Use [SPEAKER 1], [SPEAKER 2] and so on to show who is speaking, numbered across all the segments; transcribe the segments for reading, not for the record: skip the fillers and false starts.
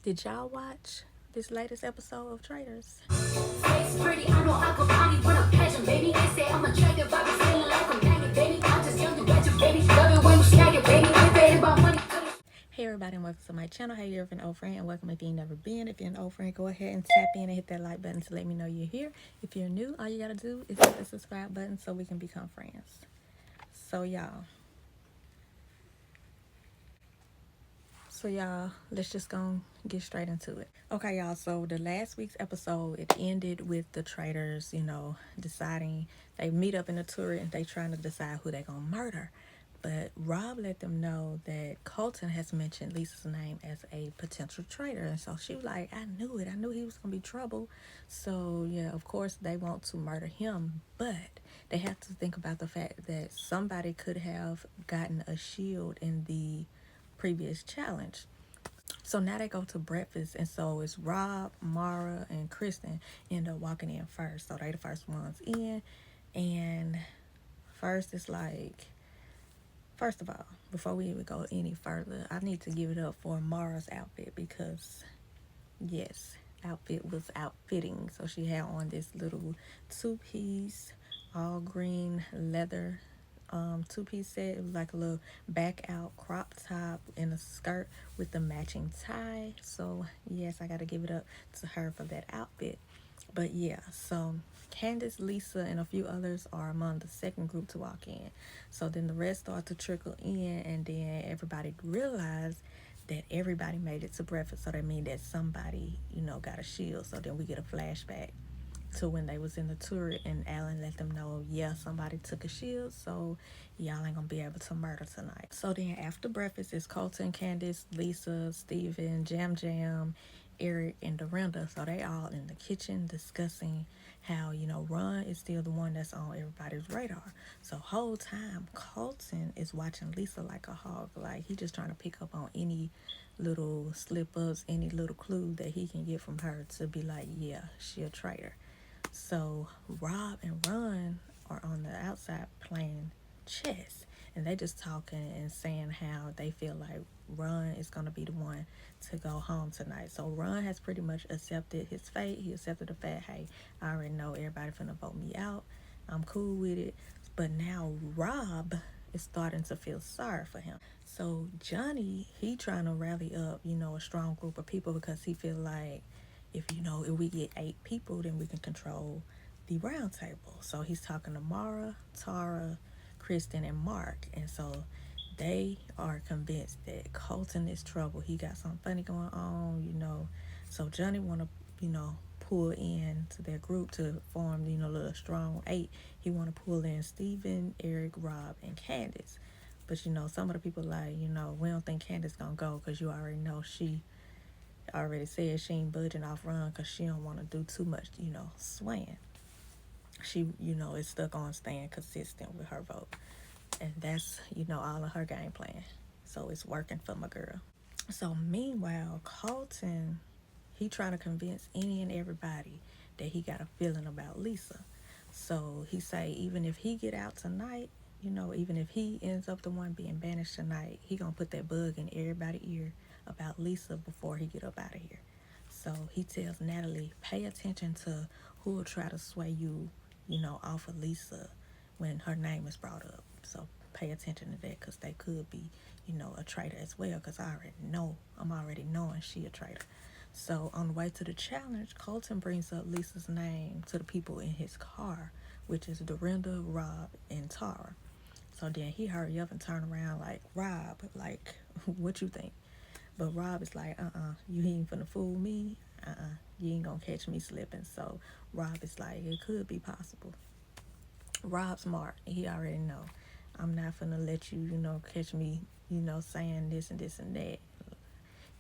[SPEAKER 1] Did y'all watch this latest episode of Traitors?
[SPEAKER 2] Face pretty, I know I could find it when I'm passion, baby. They say I'm attractive, I be feeling like a magnet, baby. I'm just young and ratchet, baby. Love it when you snag it, baby. If it ain't about money,
[SPEAKER 1] Hey everybody and welcome to my channel. Hey, you're an old friend and welcome if you've never been. If you're an old friend, go ahead and tap in and hit that like button to let me know you're here. If you're new, all you gotta do is hit the subscribe button so we can become friends. So y'all, let's just go get straight into it. Okay, y'all, so the last week's episode, it ended with the traitors, deciding they meet up in the turret and they trying to decide who they gonna murder. But Rob let them know that Colton has mentioned Lisa's name as a potential traitor. And so she was like, I knew it. I knew he was going to be trouble. So, yeah, of course, they want to murder him. But they have to think about the fact that somebody could have gotten a shield in the previous challenge. So now they go to breakfast, and so it's Rob, Mara, and Kristen end up walking in first. So they the first ones in, and first it's like, first of all, before we even go any further, I need to give it up for Mara's outfit because, yes, outfit was outfitting. So she had on this little two-piece, all green leather two-piece set. It was like a little back out crop top and a skirt with the matching tie. So yes, I gotta give it up to her for that outfit. But yeah, so Candace, Lisa, and a few others are among the second group to walk in. So then the rest start to trickle in, and then everybody realized that everybody made it to breakfast. So that means that somebody, got a shield. So then we get a flashback to when they was in the turret and Alan let them know, yeah, somebody took a shield, so y'all ain't gonna be able to murder tonight. So then after breakfast, it's Colton, Candace, Lisa, Steven, Jam Jam, Eric, and Dorinda. So they all in the kitchen discussing how, Ron is still the one that's on everybody's radar. So whole time Colton is watching Lisa like a hawk. Like he just trying to pick up on any little slip ups, any little clue that he can get from her to be like, yeah, she a traitor. So Rob and Ron are on the outside playing chess, and they just talking and saying how they feel like Ron is gonna be the one to go home tonight. So Ron has pretty much accepted his fate. He accepted the fact, hey, I already know everybody finna vote me out. I'm cool with it. But now Rob is starting to feel sorry for him. So Johnny, he trying to rally up, a strong group of people because he feel like if we get 8 people, then we can control the round table. So he's talking to Mara, Tara, Kristen, and Mark. And so they are convinced that Colton is trouble. He got something funny going on. So Johnny wanna, pull in to their group to form, a little strong 8. He wanna pull in Steven, Eric, Rob, and Candace. But some of the people like, we don't think Candace gonna go because you already know she already said she ain't budging off Run because she don't want to do too much, swaying. She, is stuck on staying consistent with her vote. And that's, all of her game plan. So it's working for my girl. So meanwhile, Colton, he trying to convince any and everybody that he got a feeling about Lisa. So he say even if he get out tonight, even if he ends up the one being banished tonight, he gonna put that bug in everybody's ear about Lisa before he get up out of here. So he tells Natalie, pay attention to who will try to sway you, off of Lisa when her name is brought up. So pay attention to that because they could be, a traitor as well because I'm already knowing she a traitor. So on the way to the challenge, Colton brings up Lisa's name to the people in his car, which is Dorinda, Rob, and Tara. So then he hurry up and turn around like, Rob, like, what you think? But Rob is like, you ain't finna fool me. You ain't gonna catch me slipping. So Rob is like, it could be possible. Rob's smart. He already know. I'm not finna let you, catch me, saying this and this and that.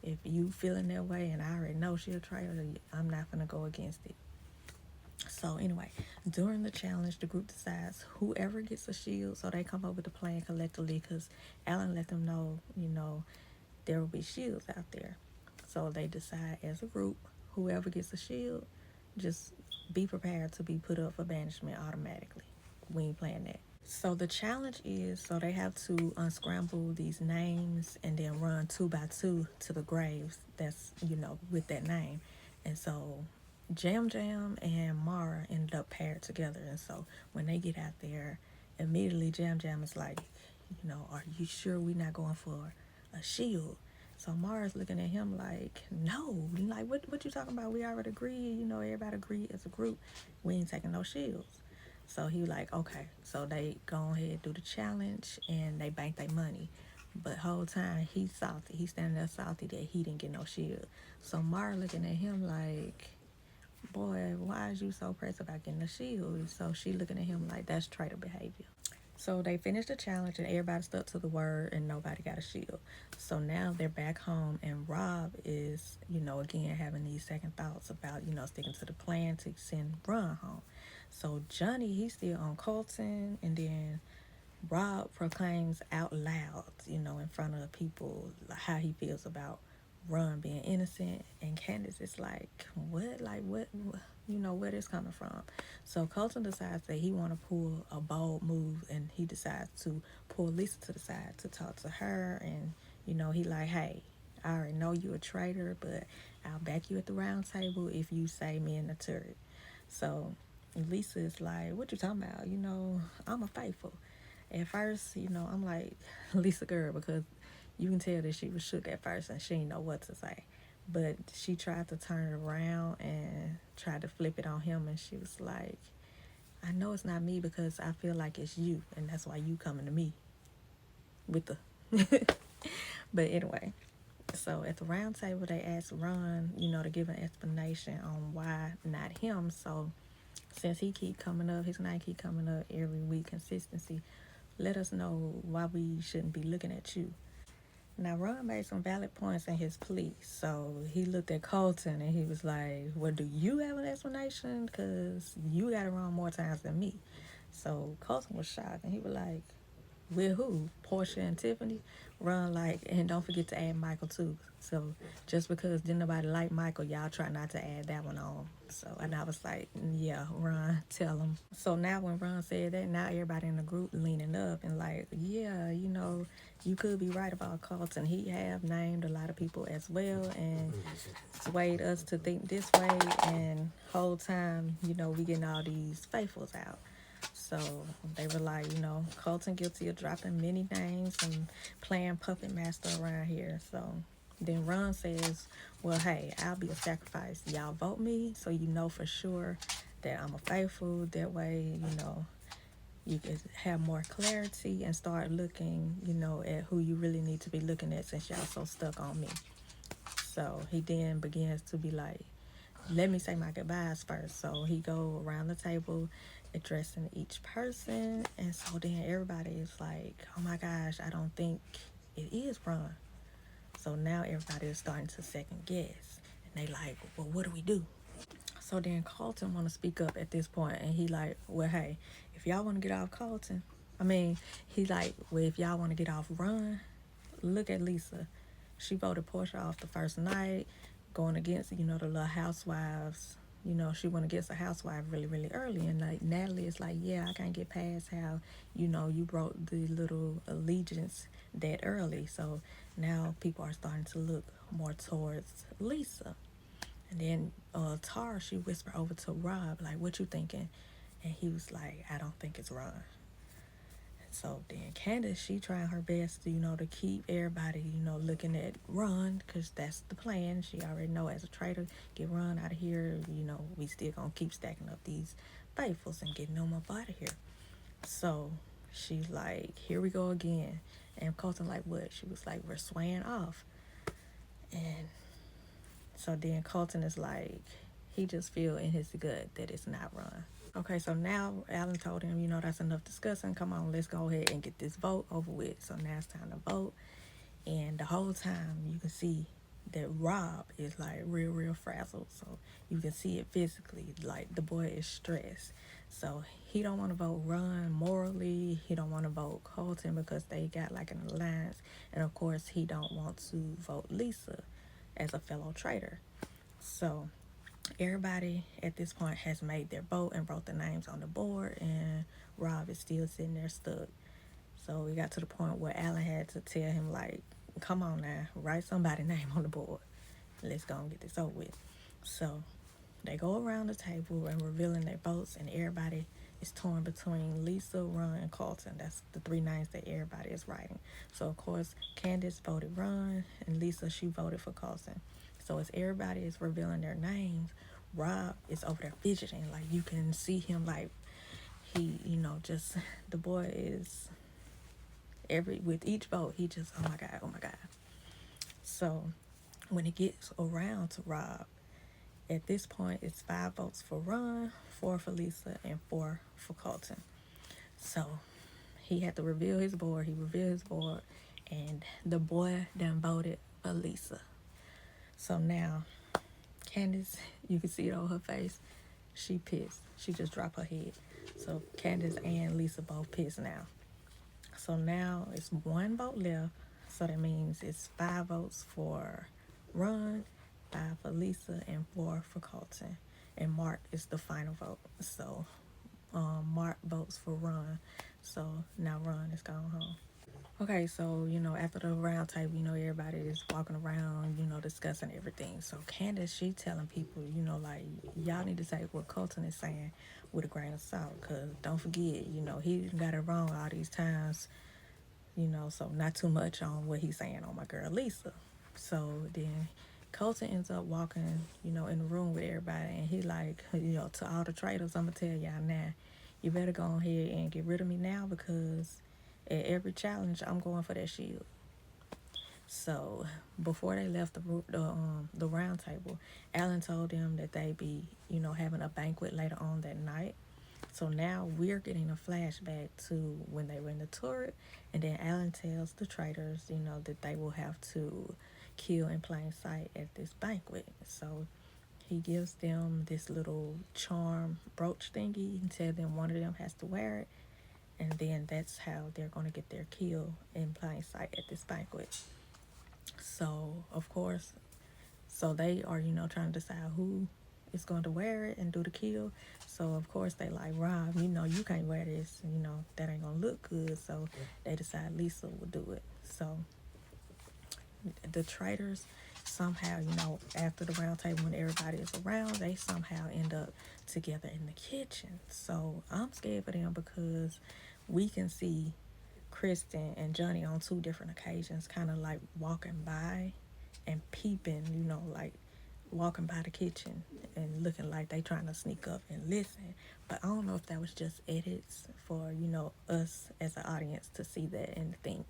[SPEAKER 1] If you feeling that way and I already know she a traitor, I'm not gonna go against it. So anyway, during the challenge, the group decides whoever gets a shield, so they come up with a plan collectively because Alan let them know, there will be shields out there. So they decide as a group, whoever gets a shield, just be prepared to be put up for banishment automatically. We ain't playing that. So the challenge is, so they have to unscramble these names and then run two by two to the graves that's, with that name. And so Jam Jam and Mara ended up paired together. And so when they get out there, immediately Jam Jam is like, are you sure we're not going for a shield? So Mara's looking at him like, no, like what you talking about? We already agreed, everybody agreed as a group. We ain't taking no shields. So he was like, okay. So they go ahead do the challenge and they bank their money. But whole time he's salty. He's standing there salty that he didn't get no shield. So Mara looking at him like, boy, why is you so pressed about getting a shield? So she looking at him like that's traitor behavior. So they finished the challenge and everybody stuck to the word and nobody got a shield. So now they're back home and Rob is, again having these second thoughts about, sticking to the plan to send Ron home. So Johnny, he's still on Colton, and then Rob proclaims out loud, in front of people how he feels about Ron being innocent, and Candace is like, what? Like, what? Where this coming from? So Colton decides that he want to pull a bold move, and he decides to pull Lisa to the side to talk to her, and he like, hey, I already know you a traitor, but I'll back you at the round table if you say me in the turret. So Lisa is like, what you talking about? I'm a faithful. At first, I'm like, Lisa girl, because you can tell that she was shook at first and she didn't know what to say. But she tried to turn it around and tried to flip it on him, and she was like, I know it's not me because I feel like it's you, and that's why you coming to me with the. But anyway, so at the round table, they asked Ron, to give an explanation on why not him. So since he keep coming up, his name keep coming up every week, consistency, let us know why we shouldn't be looking at you. Now, Ron made some valid points in his plea. So he looked at Colton and he was like, well, do you have an explanation? Because you got it wrong more times than me. So Colton was shocked and he was like, with who? Portia and Tiffany? Ron like, and don't forget to add Michael too. So just because didn't nobody like Michael, y'all try not to add that one on. So, and I was like, yeah, Ron, tell him. So now when Ron said that, now everybody in the group leaning up and like, yeah, you could be right about Carlton. He have named a lot of people as well and swayed us to think this way. And whole time, we getting all these faithfuls out. So they were like, Colton guilty of dropping many names and playing puppet master around here. So then Ron says, well, hey, I'll be a sacrifice. Y'all vote me so you know for sure that I'm a faithful. That way, you can have more clarity and start looking, at who you really need to be looking at since y'all so stuck on me. So he then begins to be like, let me say my goodbyes first. So he go around the table addressing each person, and so then everybody is like, oh my gosh, I don't think it is Ron. So now everybody is starting to second guess, and they like, well, what do we do? So then Carlton want to speak up at this point, and he like, well, hey, if y'all want to get off Carlton, he like, well, if y'all want to get off Ron, look at Lisa. She voted Portia off the first night, going against, the little housewives. She went against a housewife really, really early. And like Natalie is like, yeah, I can't get past how, you broke the little allegiance that early. So now people are starting to look more towards Lisa. And then Tara, she whispered over to Rob, like, what you thinking? And he was like, I don't think it's Ron. So then Candace, she trying her best to, to keep everybody, looking at Ron, because that's the plan. She already know as a traitor, get Ron out of here. We still gonna keep stacking up these faithfuls and getting them up out of here. So she's like, here we go again. And Colton like, what? She was like, we're swaying off. And so then Colton is like, he just feel in his gut that it's not Ron. Okay, so now Alan told him, that's enough discussing. Come on, let's go ahead and get this vote over with. So now it's time to vote. And the whole time you can see that Rob is like real, real frazzled. So you can see it physically, like the boy is stressed. So he don't want to vote Ron morally. He don't want to vote Colton because they got like an alliance. And of course, he don't want to vote Lisa as a fellow traitor. So everybody at this point has made their vote and wrote the names on the board, and Rob is still sitting there stuck. So we got to the point where Alan had to tell him, like, come on now, write somebody's name on the board. Let's go and get this over with. So they go around the table and revealing their votes, and everybody is torn between Lisa, Ron, and Carlton. That's the three names that everybody is writing. So of course, Candace voted Ron, and Lisa, she voted for Carlton. So as everybody is revealing their names, Rob is over there fidgeting. Like, you can see him, like, he, just the boy is with each vote, he just, oh my God, oh my God. So when it gets around to Rob, at this point, it's 5 votes for Ron, 4 for Lisa, and 4 for Carlton. So he had to reveal his board. He revealed his board, and the boy done voted for Lisa. So now, Candace, you can see it on her face. She pissed. She just dropped her head. So Candace and Lisa both pissed now. So now it's 1 vote left. So that means it's 5 votes for Ron, 5 for Lisa, and 4 for Carlton. And Mark is the final vote. So Mark votes for Ron. So now Ron is going home. Okay, so, after the round table, everybody is walking around, discussing everything. So Candace, she telling people, like, y'all need to take what Colton is saying with a grain of salt. Because don't forget, he got it wrong all these times, so not too much on what he's saying on my girl Lisa. So then Colton ends up walking, in the room with everybody. And he like, to all the traitors, I'm going to tell y'all now, you better go ahead and get rid of me now, because at every challenge, I'm going for that shield. So before they left the round table, Alan told them that they be, having a banquet later on that night. So now we're getting a flashback to when they were in the turret, and then Alan tells the traitors, that they will have to kill in plain sight at this banquet. So he gives them this little charm brooch thingy and tells them one of them has to wear it. And then that's how they're going to get their kill in plain sight at this banquet. So, of course, so they are, trying to decide who is going to wear it and do the kill. So, of course, they like, Rob, you can't wear this. That ain't going to look good. So, they decide Lisa will do it. So, the traitors somehow, after the round table, when everybody is around, they somehow end up together in the kitchen. So, I'm scared for them because we can see Kristen and Johnny on 2 different occasions kind of like walking by and peeping, like walking by the kitchen and looking like they trying to sneak up and listen. But I don't know if that was just edits for, us as an audience to see that and think,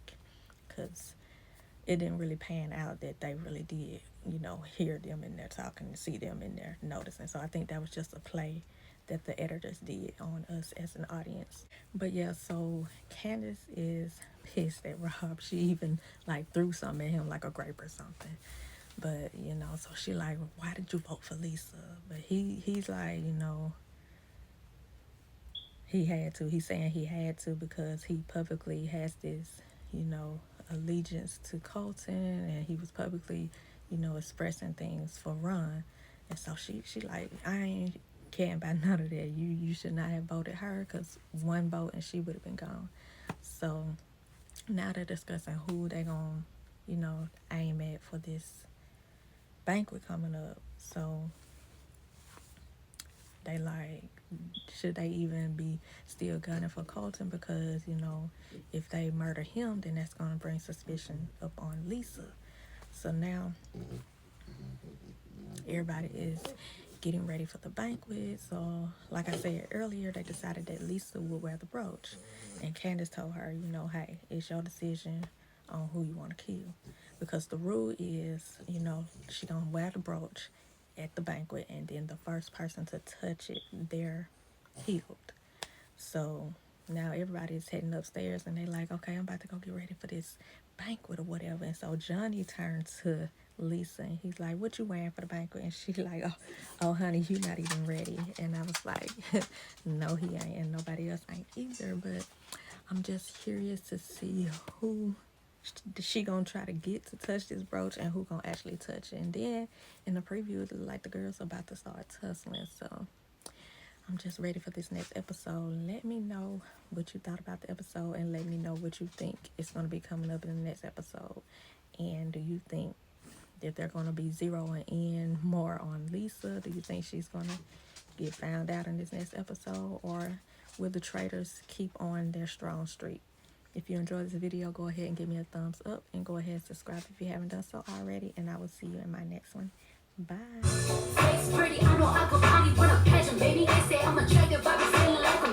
[SPEAKER 1] because it didn't really pan out that they really did, hear them in there talking and see them in there noticing. So I think that was just a play that the editors did on us as an audience. But yeah, so Candace is pissed at Rob. She even like threw something at him, like a grape or something. But so she like, why did you vote for Lisa? But he's like, he had to. He's saying he had to because he publicly has this, allegiance to Colton, and he was publicly, expressing things for Ron. And so she like, I ain't caring about none of that. You should not have voted her, because 1 vote and she would have been gone. So now they're discussing who they gonna, aim at for this banquet coming up. So they like, should they even be still gunning for Colton? Because, if they murder him, then that's gonna bring suspicion up on Lisa. So now everybody is getting ready for the banquet. So like I said earlier, they decided that Lisa would wear the brooch, and Candace told her, hey, it's your decision on who you want to kill, because the rule is, she gonna wear the brooch at the banquet, and then the first person to touch it, they're killed. So now everybody's heading upstairs, and they like, okay, I'm about to go get ready for this banquet or whatever. And so Johnny turns to Lisa and he's like, what you wearing for the banquet? And she's like, oh honey, you not even ready. And I was like, no, he ain't, and nobody else ain't either. But I'm just curious to see who she gonna try to get to touch this brooch and who gonna actually touch it. And then in the preview, it look like the girl's about to start tussling. So I'm just ready for this next episode. Let me know what you thought about the episode and let me know what you think is going to be coming up in the next episode. And do you think that they're going to be zeroing in more on Lisa? Do you think she's going to get found out in this next episode? Or will the Traitors keep on their strong streak? If you enjoyed this video, go ahead and give me a thumbs up and go ahead and subscribe if you haven't done so already. And I will see you in my next one. Bye.
[SPEAKER 2] Face pretty, I know I could body with a pageant, baby. They say I'm attractive, I be feeling like a